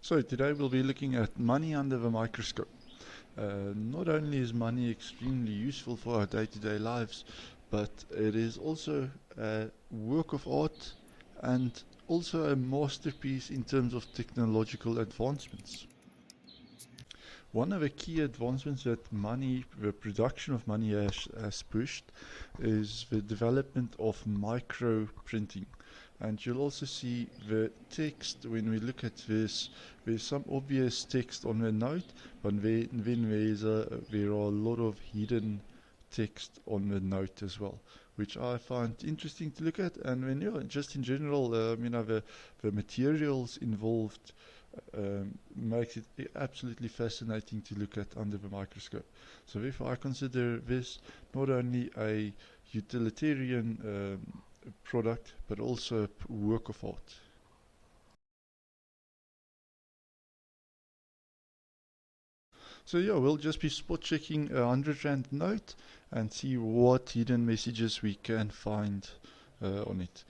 So today we'll be looking at money under the microscope. Not only is money extremely useful for our day-to-day lives, but it is also a work of art and also a masterpiece in terms of technological advancements. One of the key advancements that the production of money has pushed is the development of micro printing. And you'll also see the text when we look at this. There's some obvious text on the note, but then there are a lot of hidden text on the note as well, which I find interesting to look at. And when just in general, the materials involved makes it absolutely fascinating to look at under the microscope. So therefore I consider this not only a utilitarian product, but also a work of art. So yeah, we'll just be spot checking a 100 Rand note and see what hidden messages we can find on it.